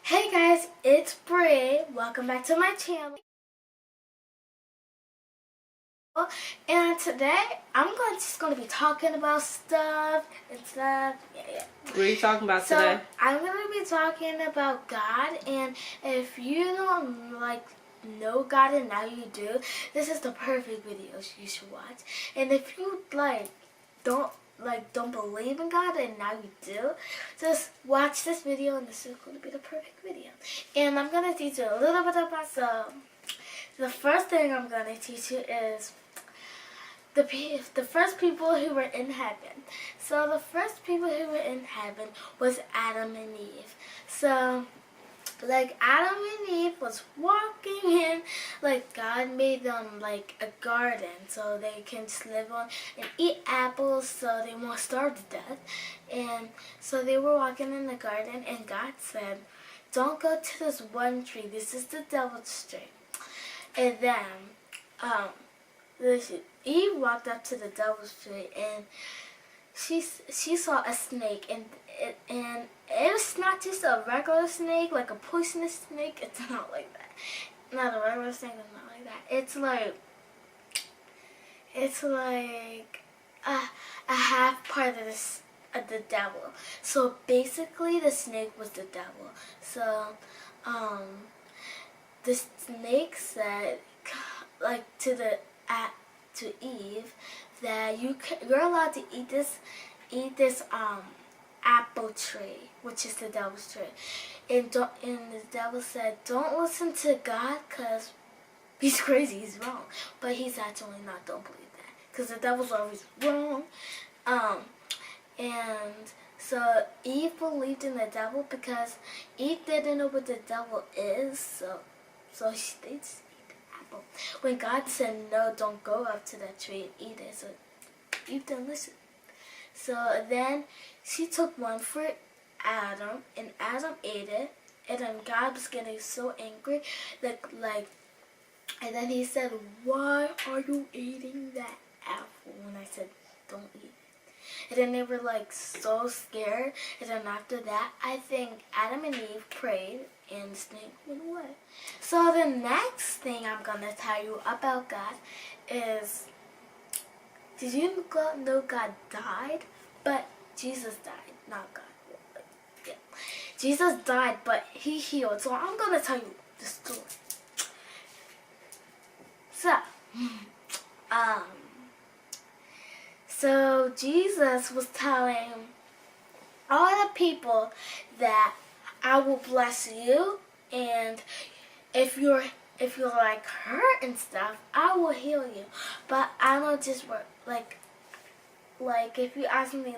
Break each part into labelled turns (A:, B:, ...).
A: Hey guys, it's Brie. Welcome back to my channel. And today I'm just going to be talking about stuff and stuff.
B: What are you talking about
A: So
B: today?
A: I'm going to be talking about God, and if you don't know God and now you do, this is the perfect videos you should watch. And if you don't believe in God and now you do, just watch this video and this is going to be the perfect video. And I'm going to teach you a little bit about the first thing I'm going to teach you is the first people who were in heaven. So the first people who were in heaven was Adam and Eve. So Adam and Eve was walking in, God made them like a garden so they can just live on and eat apples so they won't starve to death. And so they were walking in the garden and God said, don't go to this one tree, this is the devil's tree. And then Eve walked up to the devil's tree and she saw a snake, and it's not just a regular snake, like a poisonous snake. It's not like that. Not a regular snake. It's not like that. It's like a half part of the devil. So basically, the snake was the devil. So the snake said, to Eve, that you're allowed to eat this apple tree, which is the devil's tree, and the devil said, don't listen to God because he's crazy, he's wrong, but he's actually not. Don't believe that because the devil's always wrong. And so Eve believed in the devil because Eve didn't know what the devil is, so they just eat the apple. When God said no, don't go up to that tree and eat it, so Eve didn't listen. So then she took one for Adam, and Adam ate it, and then God was getting so angry, and then he said, why are you eating that apple? And I said, don't eat it. And then they were so scared, and then after that, I think Adam and Eve prayed, and the snake went away. So the next thing I'm going to tell you about God is, did you know God died? But Jesus died, not God. Yeah. Jesus died, but he healed. So I'm going to tell you the story. So Jesus was telling all the people that I will bless you, and if you're hurt and stuff, I will heal you. But I don't just work if you ask me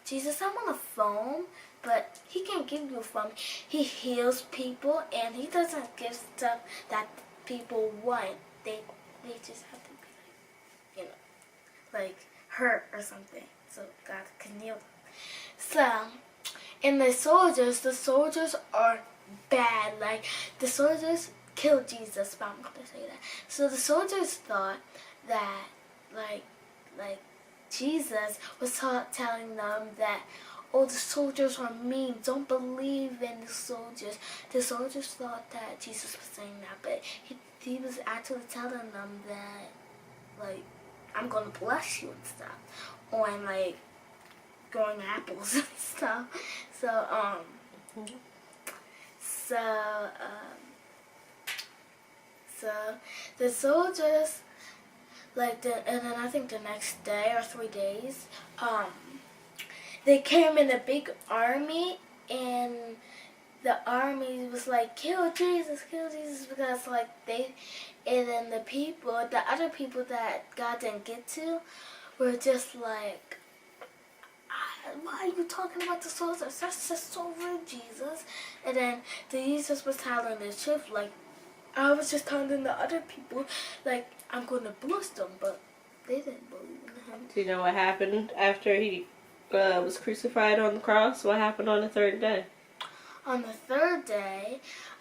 A: Jesus, I want a phone, but he can't give you a phone. He heals people, and he doesn't give stuff that people want. They just have to be hurt or something, so God can heal them. So, and the soldiers are bad. The soldiers killed Jesus, but I'm gonna say that. So the soldiers thought that Jesus was telling them that, oh, the soldiers are mean, don't believe in the soldiers. The soldiers thought that Jesus was saying that, but he was actually telling them that, I'm gonna bless you and stuff, on growing apples and stuff. So the soldiers, and then I think the next day or 3 days, they came in a big army, and the army was kill Jesus, because and then the other people that God didn't get to were just why are you talking about the soldiers? That's just so rude, Jesus. And then Jesus was telling the truth, I was just telling the other people, I'm going to bless them, but they didn't believe in him.
B: Do you know what happened after he was crucified on the cross? What happened on the third day?
A: On the third day,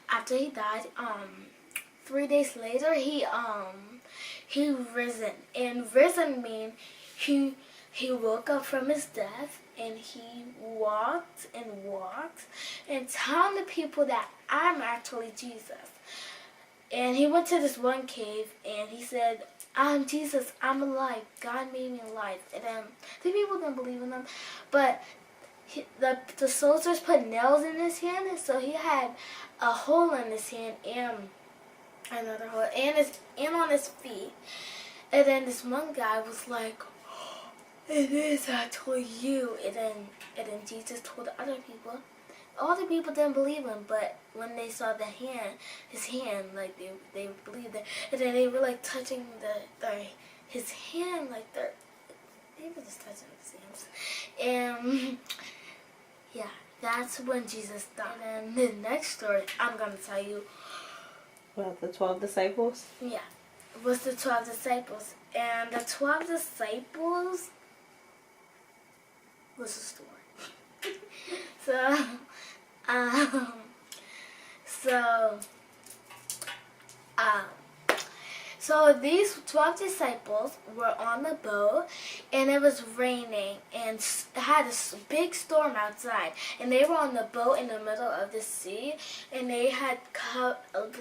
A: after he died, 3 days later, he risen. And risen means he woke up from his death and he walked and telling the people that I'm actually Jesus. And he went to this one cave and he said, I'm Jesus, I'm alive, God made me alive. And then the people didn't believe in him, but the soldiers put nails in his hand, and so he had a hole in his hand and another hole and on his feet. And then this one guy was like, it is actually you. And then Jesus told the other people. All the people didn't believe him, but when they saw his hand, like they believed it. And then they were like touching his hand, like they were just touching his hands. And yeah, that's when Jesus died. And the next story I'm gonna tell you.
B: About the 12 disciples?
A: Yeah, was the 12 disciples. And the 12 disciples was a story. So these 12 disciples were on the boat, and it was raining, and it had a big storm outside, and they were on the boat in the middle of the sea, and they had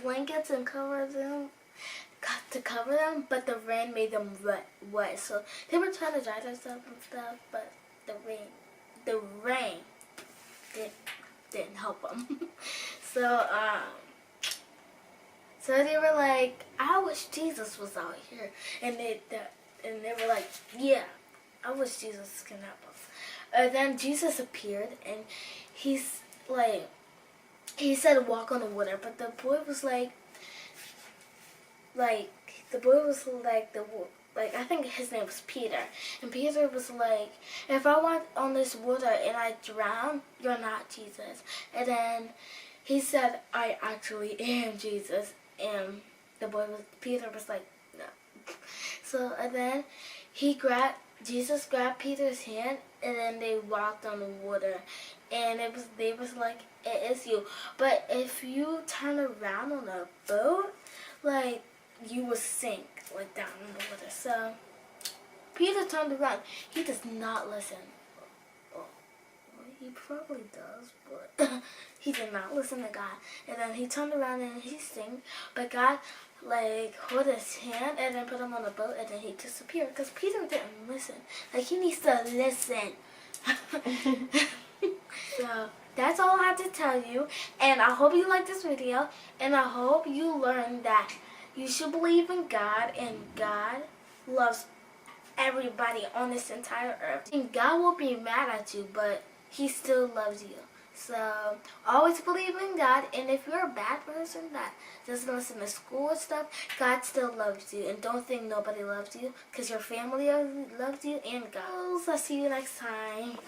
A: blankets and to cover them, but the rain made them wet. So they were trying to dry themselves and stuff, but the rain didn't help them. So they were like, I wish Jesus was out here. And they were like, yeah, I wish Jesus can help us. And then Jesus appeared, and he said walk on the water, but the boy was like I think his name was Peter. And Peter was like, if I walk on this water and I drown, you're not Jesus. And then he said, I actually am Jesus. And Peter was like, no. So, and then Jesus grabbed Peter's hand, and then they walked on the water. And they was like, it is you. But if you turn around on a boat, like, you will sink, like, down in the water. So, Peter turned around. He does not listen. Well, he probably does, but he did not listen to God. And then he turned around and he sang, but God, like, hold his hand and then put him on the boat, and then he disappeared because Peter didn't listen. Like, he needs to listen. So, that's all I have to tell you. And I hope you like this video, and I hope you learned that you should believe in God, and God loves everybody on this entire earth. And God will be mad at you, but he still loves you. So always believe in God, and if you're a bad person that doesn't listen to school and stuff, God still loves you. And don't think nobody loves you, because your family loves you and God. I'll see you next time.